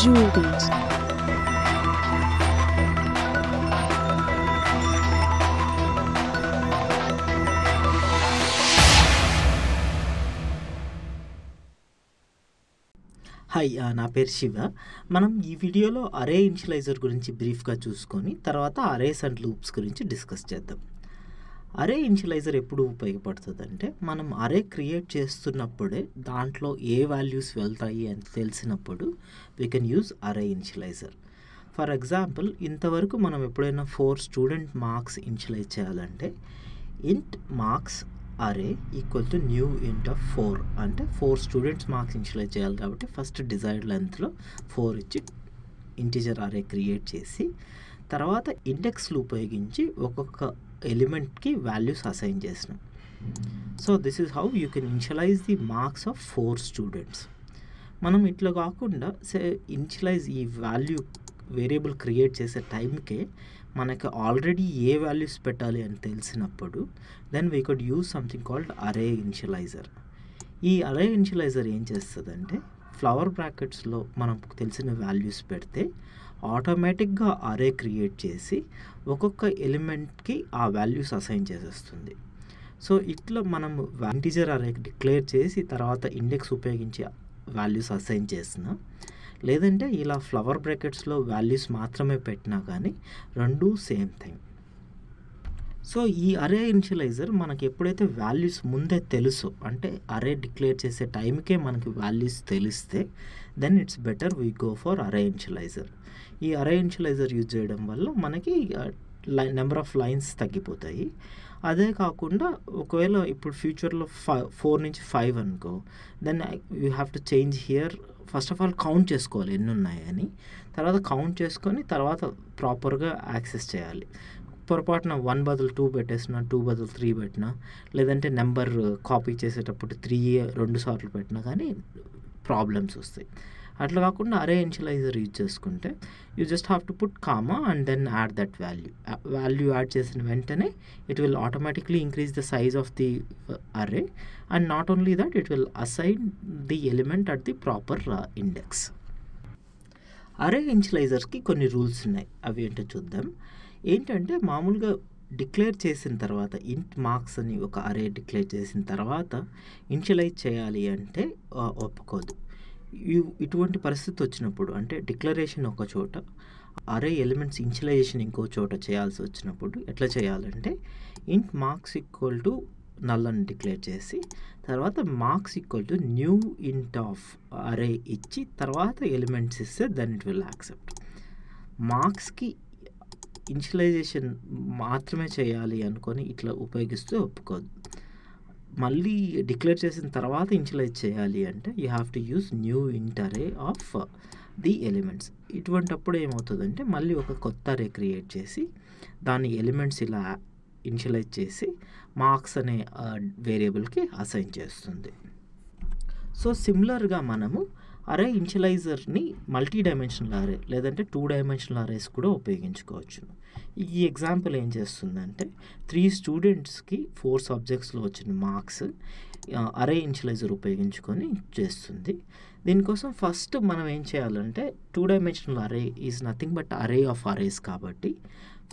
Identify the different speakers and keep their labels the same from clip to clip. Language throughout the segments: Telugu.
Speaker 1: Jewelries.
Speaker 2: హాయ్, నా పేరు శివ. మనం ఈ వీడియోలో అరే ఇనిషియలైజర్ గురించి బ్రీఫ్గా చూసుకొని తర్వాత అరేస్ అండ్ లూప్స్ గురించి డిస్కస్ చేద్దాం. అరే ఇనిషియలైజర్ ఎప్పుడు ఉపయోగపడుతుంది అంటే, మనం అరే క్రియేట్ చేస్తున్నప్పుడే దాంట్లో ఏ వాల్యూస్ వెళ్తాయి అని తెలిసినప్పుడు we can use array ఇనిషియలైజర్. For example, ఇంతవరకు మనం ఎప్పుడైనా 4 స్టూడెంట్ మార్క్స్ ఇనిషియలైజ్ చేయాలంటే ఇంట్ మార్క్స్ అరే ఈక్వల్ టు న్యూ ఇంట్ ఆఫ్ 4 అంటే 4 స్టూడెంట్స్ మార్క్స్ ఇనిషియలైజ్ చేయాలి కాబట్టి ఫస్ట్ డిజైర్డ్ లెంత్లో 4 ఇచ్చి ఇంటిజర్ అరే క్రియేట్ చేసి తర్వాత ఇండెక్స్లు ఉపయోగించి ఒక్కొక్క ఎలిమెంట్కి వాల్యూస్ అసైన్ చేసినాం. So this is how you can initialise the marks of 4 students. మనం ఇట్లా కాకుండా ఇనిషియలైజ్ ఈ వాల్యూ వేరియబుల్ క్రియేట్ చేసే టైంకే మనకి ఆల్రెడీ ఏ వాల్యూస్ పెట్టాలి అని తెలిసినప్పుడు then we could use something called array initializer. ఈ అరే ఇనిషియలైజర్ ఏం చేస్తుందంటే, ఫ్లవర్ బ్రాకెట్స్లో మనకు తెలిసిన వాల్యూస్ పెడితే ఆటోమేటిక్గా అరే క్రియేట్ చేసి ఒక్కొక్క ఎలిమెంట్కి ఆ వాల్యూస్ అసైన్ చేసేస్తుంది. సో ఇట్లా మనం ఇంటిజర్ అరే డిక్లేర్ చేసి తర్వాత ఇండెక్స్ ఉపయోగించి వాల్యూస్ అసైన్ చేసినా, లేదంటే ఇలా ఫ్లవర్ బ్రాకెట్స్లో వాల్యూస్ మాత్రమే పెట్టినా కానీ రెండూ సేమ్ థింగ్. సో ఈ అరే ఇనిషియలైజర్ మనకి ఎప్పుడైతే వాల్యూస్ ముందే తెలుసో, అంటే అరే డిక్లేర్ చేసే టైంకే మనకి వాల్యూస్ తెలిస్తే then it's better we go for array initializer. ఈ అరే ఇనిషియలైజర్ యూజ్ చేయడం వల్ల మనకి నెంబర్ ఆఫ్ లైన్స్ తగ్గిపోతాయి. అదే కాకుండా ఒకవేళ ఇప్పుడు ఫ్యూచర్లో 4 నుంచి 5 అనుకో, then you have to change here. First of all count చేసుకోవాలి ఎన్ని ఉన్నాయని, తర్వాత కౌంట్ చేసుకొని తర్వాత ప్రాపర్గా యాక్సెస్ చేయాలి. పొరపాటున 1 బదులు 2 పెట్టేసిన, 2 బదులు 3 పెట్టినా, లేదంటే నెంబర్ కాపీ చేసేటప్పుడు 3 2 సార్లు పెట్టినా కానీ ప్రాబ్లమ్స్ వస్తాయి. అట్లా కాకుండా అరే ఇనిషియలైజర్ యూజ్ చేసుకుంటే you just have to put comma and then add that value add చేసిన వెంటనే it will automatically increase the size of the array and not only that it will assign the element at the proper index. Array ఇనిషియలైజర్స్కి కొన్ని రూల్స్ ఉన్నాయి, అవి ఏంటో చూద్దాం. ఏంటంటే, మామూలుగా డిక్లేర్ చేసిన తర్వాత ఇంట్ మార్క్స్ అని ఒక అరే డిక్లేర్ చేసిన తర్వాత ఇనిషియలైజ్ చేయాలి అంటే ఒప్పుకోదు. ఇటువంటి పరిస్థితి వచ్చినప్పుడు, అంటే డిక్లరేషన్ ఒక చోట అరే ఎలిమెంట్స్ ఇనిషియలైజేషన్ ఇంకో చోట చేయాల్సి వచ్చినప్పుడు ఎట్లా చేయాలంటే, ఇంట్ మార్క్స్ ఈక్వల్ టు నల్ అని డిక్లేర్ చేసి తర్వాత మార్క్స్ ఈక్వల్ టు న్యూ ఇంట్ ఆఫ్ అరే ఇచ్చి తర్వాత ఎలిమెంట్స్ ఇస్తే దెన్ ఇట్ విల్ యాక్సెప్ట్. మార్క్స్కి ఇనిషియలైజేషన్ మాత్రమే చేయాలి అనుకొని ఇట్లా ఉపయోగిస్తూ ఒప్పుకోదు. మళ్ళీ డిక్లేర్ చేసిన తర్వాత ఇనిషియలైజ్ చేయాలి అంటే you have to use new ఇంట్ అరే ఆఫ్ ది ఎలిమెంట్స్. ఇటువంటప్పుడు ఏమవుతుందంటే మళ్ళీ ఒక కొత్త అరే క్రియేట్ చేసి దాని ఎలిమెంట్స్ ఇలా ఇనిషియలైజ్ చేసి మార్క్స్ అనే వేరియబుల్కి అసైన్ చేస్తుంది. సో సిమిలర్గా మనము అరే ఇనిషియలైజర్ని మల్టీ డైమెన్షనల్ అరే లేదంటే 2 డైమెన్షనల్ అరేస్ కూడా ఉపయోగించుకోవచ్చు. ఈ ఎగ్జాంపుల్ ఏం చేస్తుందంటే, 3 స్టూడెంట్స్కి 4 సబ్జెక్ట్స్లో వచ్చిన మార్క్స్ అరే ఇనిషియలైజర్ ఉపయోగించుకొని చేస్తుంది. దీనికోసం ఫస్ట్ మనం ఏం చేయాలంటే, 2 dimensional array is nothing but array of arrays కాబట్టి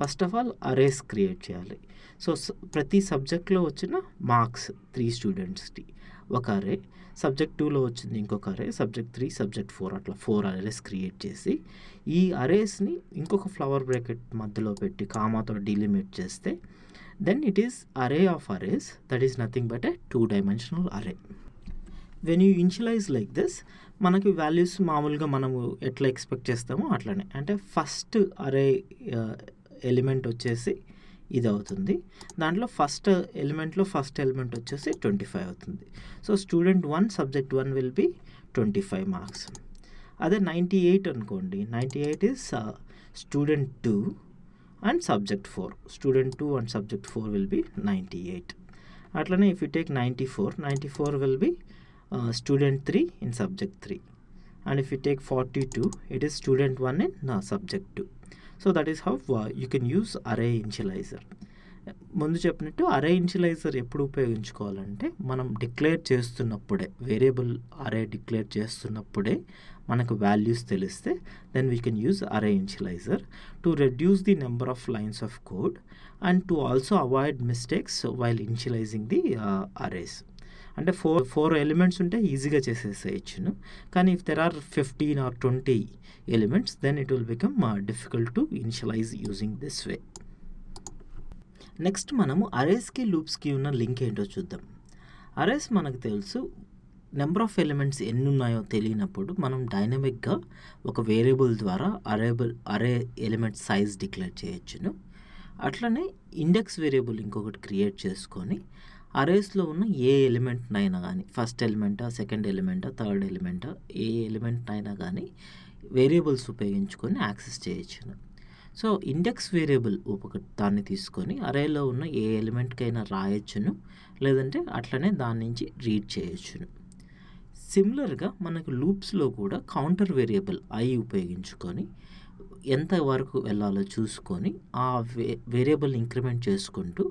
Speaker 2: first of all arrays create చేయాలి. సో ప్రతి సబ్జెక్ట్లో వచ్చిన మార్క్స్ 3 స్టూడెంట్స్కి ఒక అరే, సబ్జెక్ట్ 2లో వచ్చింది ఇంకొక అరే, సబ్జెక్ట్ 3, సబ్జెక్ట్ 4 అట్లా 4 అరేస్ క్రియేట్ చేసి ఈ అరేస్ని ఇంకొక ఫ్లవర్ బ్రాకెట్ మధ్యలో పెట్టి కామాతో డిలిమిట్ చేస్తే then it is array of arrays, that is nothing but a 2 dimensional array. When you initialize like this మనకి వాల్యూస్ మామూలుగా మనము ఎట్లా ఎక్స్పెక్ట్ చేస్తామో అట్లనే, అంటే ఫస్ట్ అరే ఎలిమెంట్ వచ్చేసి ఇది అవుతుంది. దాంట్లో ఫస్ట్ ఎలిమెంట్ వచ్చేసి 25 అవుతుంది. So student 1 subject 1 will be 25 marks. అదే 98 అనుకోండి, 98 is student 2 and subject 4. Student 2 and subject 4 will be 98. అట్లనే if you take 94 will be student 3 in subject 3. And if you take 42 it is student 1 in subject 2. So that is how you can use array initializer. ముందు చెప్పినట్టు అరే ఇనిషియలైజర్ ఎప్పుడు ఉపయోగించుకోవాలంటే మనం డిక్లేర్ చేస్తున్నప్పుడే, వేరియబుల్ అరే డిక్లేర్ చేస్తున్నప్పుడే మనకు వాల్యూస్ తెలిస్తే then we can use array initializer to reduce the number of lines of code and to also avoid mistakes while initializing the arrays. అంటే ఫోర్ ఎలిమెంట్స్ ఉంటే ఈజీగా చేసేసేయచ్చును, కానీ if there are 15 or 20 elements then it will become difficult to initialize using this way. Next మనము అరేస్కి లూప్స్కి ఉన్న లింక్ ఏంటో చూద్దాం. అరేస్ మనకు తెలుసు, నెంబర్ ఆఫ్ ఎలిమెంట్స్ ఎన్ని ఉన్నాయో తెలియనప్పుడు మనం డైనమిక్గా ఒక వేరియబుల్ ద్వారా అరే ఎలిమెంట్ సైజ్ డిక్లేర్ చేయొచ్చును. అట్లనే ఇండెక్స్ వేరియబుల్ ఇంకొకటి క్రియేట్ చేసుకొని అరేస్లో ఉన్న ఏ ఎలిమెంట్నైనా కానీ, ఫస్ట్ ఎలిమెంటా, సెకండ్ ఎలిమెంటా, థర్డ్ ఎలిమెంటా, ఏ ఎలిమెంట్నైనా కానీ వేరియబుల్స్ ఉపయోగించుకొని యాక్సెస్ చేయొచ్చును. సో ఇండెక్స్ వేరియబుల్ దాన్ని తీసుకొని అరేలో ఉన్న ఏ ఎలిమెంట్కైనా రాయొచ్చును, లేదంటే అట్లనే దాని నుంచి రీడ్ చేయొచ్చును. సిమిలర్గా మనకు లూప్స్లో కూడా కౌంటర్ వేరియబుల్ ఐ ఉపయోగించుకొని ఎంతవరకు వెళ్ళాలో చూసుకొని ఆ వేరియబుల్ ఇంక్రిమెంట్ చేసుకుంటూ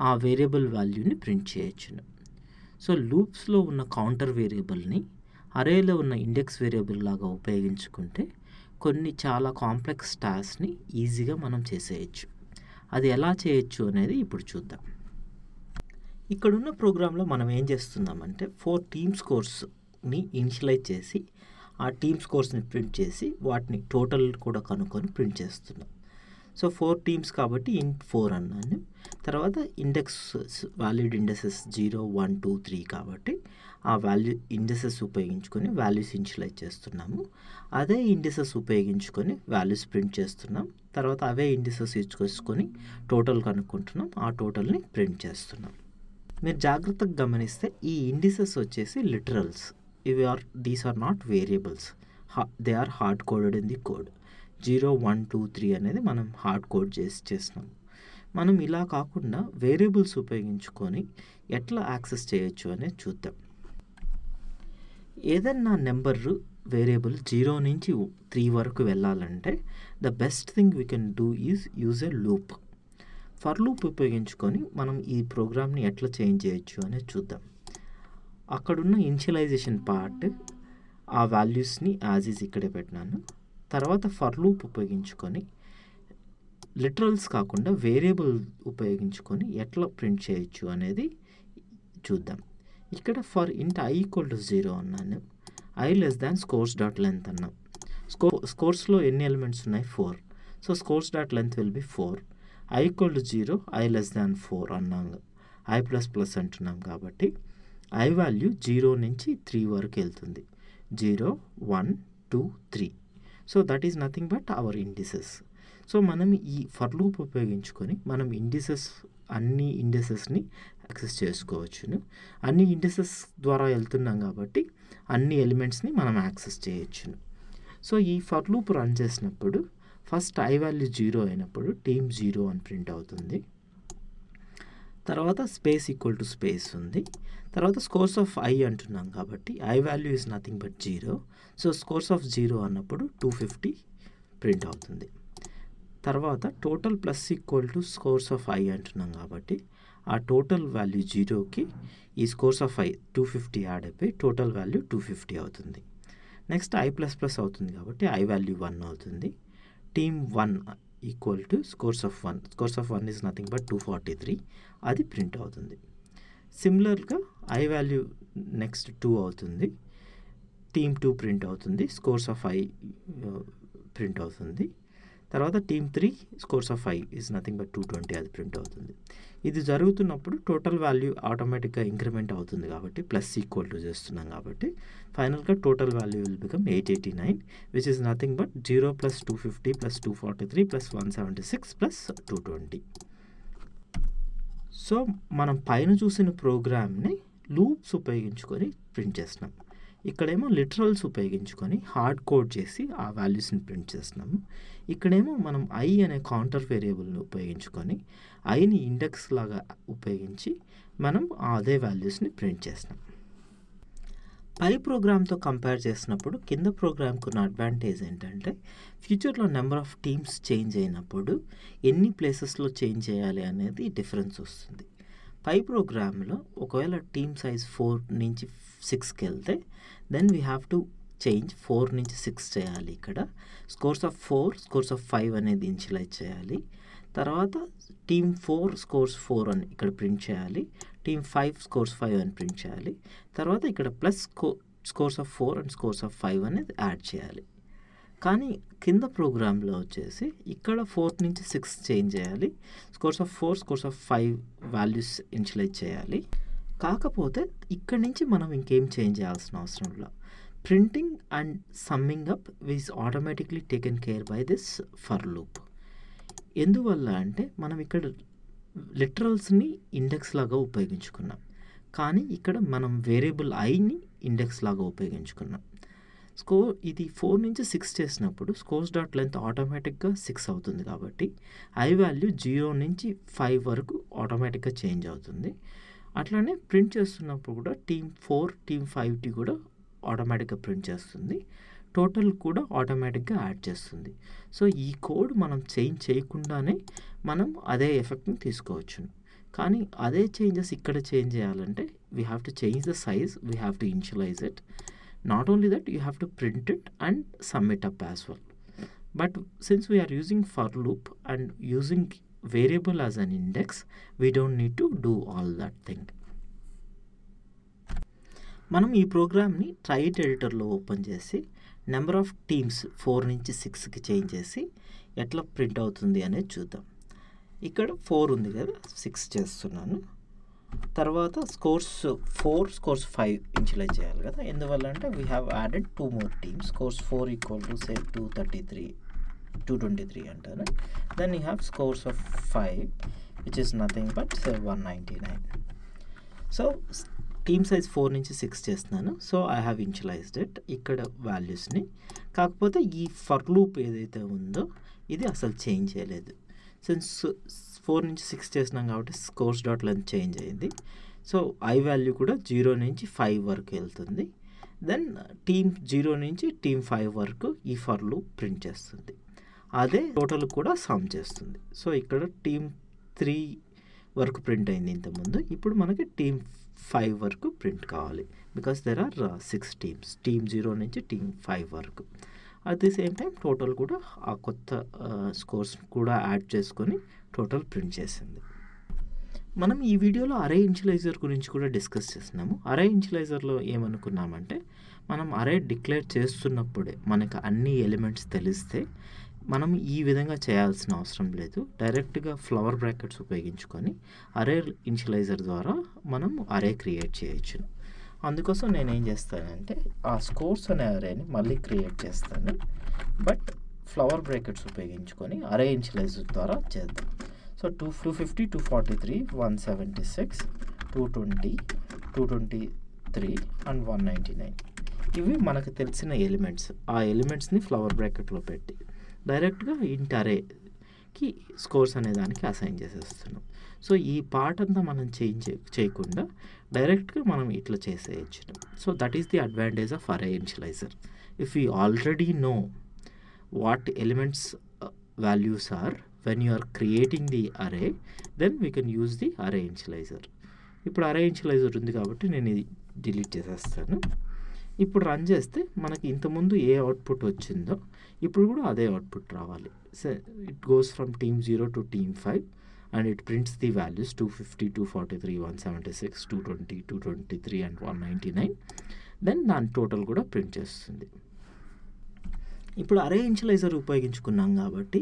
Speaker 2: ఆ వేరియబుల్ వాల్యూని ప్రింట్ చేయొచ్చును. సో లూప్స్లో ఉన్న కౌంటర్ వేరియబుల్ని అరేలో ఉన్న ఇండెక్స్ వేరియబుల్ లాగా ఉపయోగించుకుంటే కొన్ని చాలా కాంప్లెక్స్ టాస్క్ని ఈజీగా మనం చేసేయచ్చు. అది ఎలా చేయొచ్చు అనేది ఇప్పుడు చూద్దాం. ఇక్కడున్న ప్రోగ్రాంలో మనం ఏం చేస్తున్నామంటే 4 టీమ్ స్కోర్స్ని ఇనిషియలైజ్ చేసి ఆ టీమ్ స్కోర్స్ని ప్రింట్ చేసి వాటిని టోటల్ కూడా కనుక్కొని ప్రింట్ చేస్తున్నాం. సో 4 టీమ్స్ కాబట్టి int 4 అన్నాను. తర్వాత ఇండెక్స్ వాల్యూడ్ ఇండెసెస్ 0, 1, 2, 3 కాబట్టి ఆ ఇండెసెస్ ఉపయోగించుకొని వాల్యూస్ ఇనిషియలైజ్ చేస్తున్నాము. అదే ఇండెసెస్ ఉపయోగించుకొని వాల్యూస్ ప్రింట్ చేస్తున్నాం. తర్వాత అవే ఇండెసెస్ యూజ్ చేసుకొని టోటల్ కనుక్కుంటున్నాం, ఆ టోటల్ని ప్రింట్ చేస్తున్నాం. మీరు జాగ్రత్తగా గమనిస్తే ఈ ఇండిసెస్ వచ్చేసి literals. These are not variables, they are hard coded in the code. 0, 1, 2, 3 అనేది మనం హార్డ్ కోడ్ చేస్తున్నాం. మనం ఇలా కాకుండా వేరియబుల్స్ ఉపయోగించుకొని ఎట్లా యాక్సెస్ చేయొచ్చు అనేది చూద్దాం. ఏదన్నా నెంబర్ వేరియబుల్ 0 నుంచి 3 వరకు వెళ్ళాలంటే the best thing we can do is use a loop. For loop ఉపయోగించుకొని మనం ఈ ప్రోగ్రామ్ని ఎట్లా చేంజ్ చేయొచ్చు అనేది చూద్దాం. అక్కడున్న ఇనిషియలైజేషన్ పార్ట్ ఆ వాల్యూస్ని యాజ్ ఈజ్ ఇక్కడే పెట్టినాను. తర్వాత ఫర్ లూప్ ఉపయోగించుకొని లిటరల్స్ కాకుండా వేరియబుల్ ఉపయోగించుకొని ఎట్లా ప్రింట్ చేయొచ్చు అనేది చూద్దాం. ఇక్కడ ఫర్ ఇంట్ i = 0 అన్నాను, i less than scores dot length అన్నాం. స్కోర్స్లో ఎన్ని ఎలిమెంట్స్ ఉన్నాయి? 4. So scores dot length will be 4. i = 0, i less than 4 అన్నాము. i++ అంటున్నాం కాబట్టి i వాల్యూ 0 నుంచి 3 వరకు వెళ్తుంది. 0, 1, 2, 3. So that is nothing but our indices. So మనం ఈ ఫర్ లూప్ ఉపయోగించుకొని మనం అన్ని ఇండిసెస్ని యాక్సెస్ చేసుకోవచ్చును. అన్ని ఇండిసెస్ ద్వారా వెళ్తున్నాం కాబట్టి అన్ని ఎలిమెంట్స్ని మనం యాక్సెస్ చేయొచ్చును. సో ఈ ఫర్ లూప్ రన్ చేసినప్పుడు ఫస్ట్ i వాల్యూ 0 అయినప్పుడు టీమ్ 0 అని ప్రింట్ అవుతుంది. తర్వాత స్పేస్ ఈక్వల్ టు స్పేస్ ఉంది. తర్వాత స్కోర్స్ ఆఫ్ i అంటున్నాం కాబట్టి i value is nothing but 0. So scores of 0 అన్నప్పుడు 250 ప్రింట్ అవుతుంది. తర్వాత total plus equal to scores of i అంటున్నాం కాబట్టి ఆ టోటల్ వాల్యూ 0కి ఈ స్కోర్స్ ఆఫ్ i 250 యాడ్ అయిపోయి టోటల్ వాల్యూ 250 అవుతుంది. నెక్స్ట్ i++ అవుతుంది కాబట్టి i వాల్యూ 1 అవుతుంది. Team 1 equal to scores of 1. Scores of 1 is nothing but 243, అది ప్రింట్ అవుతుంది. సిమిలర్గా i వాల్యూ నెక్స్ట్ 2 అవుతుంది. టీమ్ 2 ప్రింట్ అవుతుంది. స్కోర్స్ ఆఫ్ i ప్రింట్ అవుతుంది. తర్వాత team 3 scores of i is nothing but 220, అది ప్రింట్ అవుతుంది. ఇది జరుగుతున్నప్పుడు టోటల్ వాల్యూ ఆటోమేటిక్గా ఇంక్రిమెంట్ అవుతుంది కాబట్టి ప్లస్ ఈక్వల్ టు చేస్తున్నాం కాబట్టి ఫైనల్గా total value will become 889, which is nothing but 0 + 250 + 243 + 176 + 220. So మనం పైన చూసిన ప్రోగ్రామ్ని లూప్స్ ఉపయోగించుకొని ప్రింట్ చేస్తున్నాం. ఇక్కడేమో లిటరల్స్ ఉపయోగించుకొని హార్డ్ కోడ్ చేసి ఆ వాల్యూస్ని ప్రింట్ చేస్తున్నాము. ఇక్కడేమో మనం i అనే కౌంటర్ వేరియబుల్ని ఉపయోగించుకొని iని ఇండెక్స్ లాగా ఉపయోగించి మనం అదే వాల్యూస్ని ప్రింట్ చేస్తున్నాం. పై ప్రోగ్రామ్తో కంపేర్ చేసినప్పుడు కింద ప్రోగ్రామ్కు ఉన్న అడ్వాంటేజ్ ఏంటంటే ఫ్యూచర్లో నెంబర్ ఆఫ్ టీమ్స్ చేంజ్ అయినప్పుడు ఎన్ని ప్లేసెస్లో చేంజ్ చేయాలి అనేది డిఫరెన్స్ వస్తుంది. పై ప్రోగ్రామ్లో ఒకవేళ టీమ్ సైజ్ 4 నుంచి 6కి వెళ్తే then we have to change 4 నుంచి 6 చేయాలి. ఇక్కడ స్కోర్స్ ఆఫ్ 4 స్కోర్స్ ఆఫ్ 5 అనేది ఇనిషియలైజ్ చేయాలి. తర్వాత టీమ్ 4 స్కోర్స్ 4 అని ఇక్కడ ప్రింట్ చేయాలి. టీమ్ 5 స్కోర్స్ 5 అని ప్రింట్ చేయాలి. తర్వాత ఇక్కడ plus scores of 4 and scores of 5 అనేది యాడ్ చేయాలి. కానీ కింద ప్రోగ్రాంలో వచ్చేసి ఇక్కడ 4 నుంచి 6 చేంజ్ చేయాలి. Scores of 4 scores of 5 values initialise చేయాలి. కాకపోతే ఇక్కడ నుంచి మనం ఇంకేం చేంజ్ చేయాల్సిన అవసరం లేదు. Printing and summing up is automatically taken care bye this for loop. ఎందువల్ల అంటే మనం ఇక్కడ లిటరల్స్ని ఇండెక్స్ లాగా ఉపయోగించుకున్నాం, కానీ ఇక్కడ మనం వేరియబుల్ ఐని ఇండెక్స్ లాగా ఉపయోగించుకున్నాం. ఇది 4 నుంచి 6 చేసినప్పుడు స్కోర్స్ డాట్ లెంత్ ఆటోమేటిక్గా 6 అవుతుంది. కాబట్టి ఐ వాల్యూ 0 నుంచి 5 వరకు ఆటోమేటిక్గా చేంజ్ అవుతుంది. అట్లానే ప్రింట్ చేస్తున్నప్పుడు కూడా టీమ్ 4 టీమ్ 5టి కూడా ఆటోమేటిక్గా ప్రింట్ చేస్తుంది. టోటల్ కూడా ఆటోమేటిక్గా యాడ్ చేస్తుంది. సో ఈ కోడ్ మనం చేంజ్ చేయకుండానే మనం అదే ఎఫెక్ట్ని తీసుకోవచ్చు. కానీ అదే చేంజెస్ ఇక్కడ చేంజ్ చేయాలంటే we have to change the size, we have to initialize it. Not only that, you have to print it and submit up as well. But since we are using for loop and using variable as an index, we don't need to do all that thing. మనం ఈ ప్రోగ్రామ్ని ట్రైట్ ఎడిటర్లో ఓపెన్ చేసి నెంబర్ ఆఫ్ టీమ్స్ 4 నుంచి 6కి చేంజ్ చేసి ఎట్లా ప్రింట్ అవుతుంది అనేది చూద్దాం. ఇక్కడ 4 ఉంది కదా, 6 చేస్తున్నాను. తర్వాత స్కోర్స్ 4 స్కోర్స్ 5 ఇనిషియలైజ్ చేయాలి కదా. ఎందువల్ల అంటే we have added 2 more teams. Scores 4 equal to say 223 అంటారు. Then you have scores of 5 which is nothing but say 199. So team size 4 నుంచి 6 చేస్తున్నాను. So I have initialized it ఇక్కడ వాల్యూస్ని. కాకపోతే ఈ ఫర్ లూప్ ఏదైతే ఉందో ఇది అసలు చేంజ్ చేయలేదు. సిన్స్ 4 నుంచి 6 చేసినాం కాబట్టి స్కోర్స్ డాట్ లెంత్ చేంజ్ అయింది. సో ఐ వాల్యూ కూడా 0 నుంచి 5 వరకు వెళ్తుంది. దెన్ టీమ్ 0 నుంచి టీమ్ 5 వరకు ఈ ఫర్ లూప్ ప్రింట్ చేస్తుంది. అదే టోటల్ కూడా సమ్ చేస్తుంది. సో ఇక్కడ టీమ్ 3 వరకు ప్రింట్ అయింది ఇంతకుముందు. ఇప్పుడు మనకి టీమ్ 5 వరకు ప్రింట్ కావాలి. Because there are 6 teams, team 0 నుంచి టీమ్ 5 వరకు. At the same time total కూడా ఆ కొత్త స్కోర్స్ కూడా యాడ్ చేసుకొని టోటల్ ప్రింట్ చేసింది. మనం ఈ వీడియోలో అరే ఇనిషియలైజర్ గురించి కూడా డిస్కస్ చేస్తున్నాము. అరే ఇనిషియలైజర్లో ఏమనుకున్నామంటే మనం అరే డిక్లేర్ చేస్తున్నప్పుడే మనకు అన్ని ఎలిమెంట్స్ తెలిస్తే మనం ఈ విధంగా చేయాల్సిన అవసరం లేదు. డైరెక్ట్గా ఫ్లవర్ బ్రాకెట్స్ ఉపయోగించుకొని అరే ఇనిషియలైజర్ ద్వారా మనం అరే క్రియేట్ చేయొచ్చు. అందుకోసం నేను ఏం చేస్తానంటే ఆ స్కోర్స్ అనే అరేని మళ్ళీ క్రియేట్ చేస్తాను, బట్ ఫ్లవర్ బ్రాకెట్స్ ఉపయోగించుకొని అరే ఇనిషియలైజర్ ద్వారా చేద్దాం. సో 250 243 176 220 223 అండ్ 199 ఇవి మనకు తెలిసిన ఎలిమెంట్స్. ఆ ఎలిమెంట్స్ని ఫ్లవర్ బ్రాకెట్లో పెట్టి డైరెక్ట్గా ఇంట్ అరేకి స్కోర్స్ అనే దానికి అసైన్ చేసేస్తున్నాం. సో ఈ పార్ట్ అంతా మనం చేంజ్ చేయకుండా డైరెక్ట్గా మనం ఇట్లా చేసేయచ్చు. So that is the advantage of array initializer. If you already know what elements values are when you are creating the array, then we can use the array initializer. ఇప్పుడు అరే ఇనిషియలైజర్ ఉంది కాబట్టి నేను ఇది డిలీట్ చేసేస్తాను. ఇప్పుడు రన్ చేస్తే మనకి ఇంతకుముందు ఏ అవుట్పుట్ వచ్చిందో ఇప్పుడు కూడా అదే అవుట్పుట్ రావాలి. So it goes from team 0 to team 5 and it prints the values 250 243 176 220 223 and 199. దెన్ దాని టోటల్ కూడా ప్రింట్ చేస్తుంది. ఇప్పుడు అరే ఇనిషియలైజర్ ఉపయోగించుకున్నాం కాబట్టి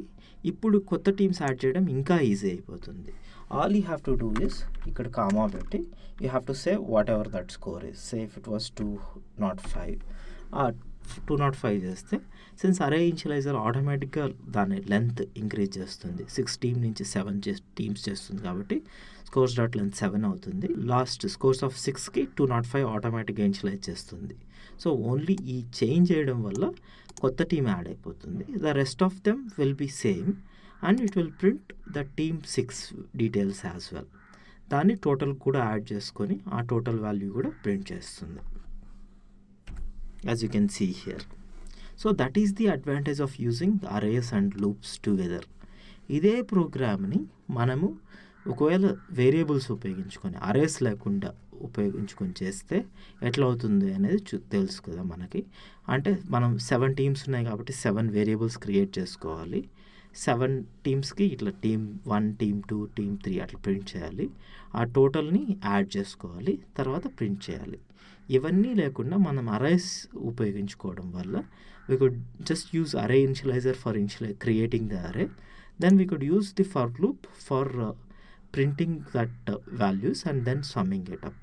Speaker 2: ఇప్పుడు కొత్త టీమ్స్ యాడ్ చేయడం ఇంకా ఈజీ అయిపోతుంది. All you have to do is ఇక్కడ కామా పెట్టి you have to say what ever that score is. Say if it was 205, 205 చేస్తే సిన్స్ అరే ఇనిషియలైజర్ ఆటోమేటిక్గా దాని లెంత్ ఇంక్రీజ్ చేస్తుంది. 6 టీమ్ నుంచి 7 టీమ్స్ చేస్తుంది కాబట్టి స్కోర్స్ డాట్ లెంత్ 7 అవుతుంది. లాస్ట్ స్కోర్స్ ఆఫ్ 6కి 205 ఆటోమేటిక్గా ఇనిషియలైజ్ చేస్తుంది. సో ఓన్లీ ఈ చేంజ్ చేయడం వల్ల కొత్త టీమ్ యాడ్ అయిపోతుంది. The rest of them will be same and it will print the team 6 details as well. దాన్ని టోటల్ కూడా యాడ్ చేసుకొని ఆ టోటల్ వాల్యూ కూడా ప్రింట్ చేస్తుంది. as you can see here. So that is the advantage of using arrays and loops together. ఇదే ప్రోగ్రామ్ని మనము ఒకవేళ వేరియబుల్స్ ఉపయోగించుకొని అరేస్ లేకుండా ఉపయోగించుకొని చేస్తే ఎట్లా అవుతుంది అనేది తెలుసు కదా మనకి. అంటే మనం 7 టీమ్స్ ఉన్నాయి కాబట్టి 7 వేరియబుల్స్ క్రియేట్ చేసుకోవాలి. 7 టీమ్స్కి ఇట్లా టీమ్ 1, టీమ్ 2, టీమ్ 3 అట్లా ప్రింట్ చేయాలి. ఆ టోటల్ని యాడ్ చేసుకోవాలి, తర్వాత ప్రింట్ చేయాలి. ఇవన్నీ లేకుండా మనం అరేస్ ఉపయోగించుకోవడం వల్ల we could just use array initializer for creating the array. Then we could use the for loop for printing that values and then summing it up.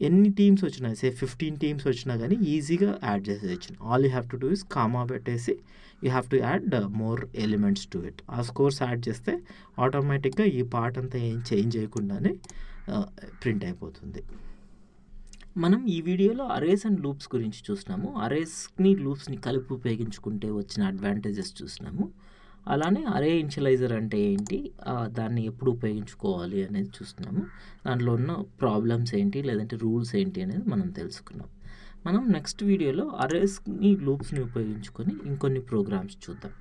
Speaker 2: ఎన్ని టీమ్స్ వచ్చినా, సే 15 టీమ్స్ వచ్చినా కానీ ఈజీగా యాడ్ చేసేయచ్చు. All you have to do is comma పెట్టేసి you have to add more elements to it. ఆ స్కోర్స్ యాడ్ చేస్తే ఆటోమేటిక్గా ఈ పార్ట్ అంతా ఏం చేంజ్ చేయకుండానే ప్రింట్ అయిపోతుంది. మనం ఈ వీడియోలో అరేస్ అండ్ లూప్స్ గురించి చూసినాము. అరేస్ని లూప్స్ని కలిపి ఉపయోగించుకుంటే వచ్చిన అడ్వాంటేజెస్ చూసినాము. అలానే అరే ఇనిషియలైజర్ అంటే ఏంటి, దాన్ని ఎప్పుడు ఉపయోగించుకోవాలి అనేది చూస్తున్నాము. దాంట్లో ఉన్న ప్రాబ్లమ్స్ ఏంటి, లేదంటే రూల్స్ ఏంటి అనేది మనం తెలుసుకున్నాం. మనం నెక్స్ట్ వీడియోలో అరేస్ని లూప్స్ని ఉపయోగించుకొని ఇంకొన్ని ప్రోగ్రామ్స్ చూద్దాం.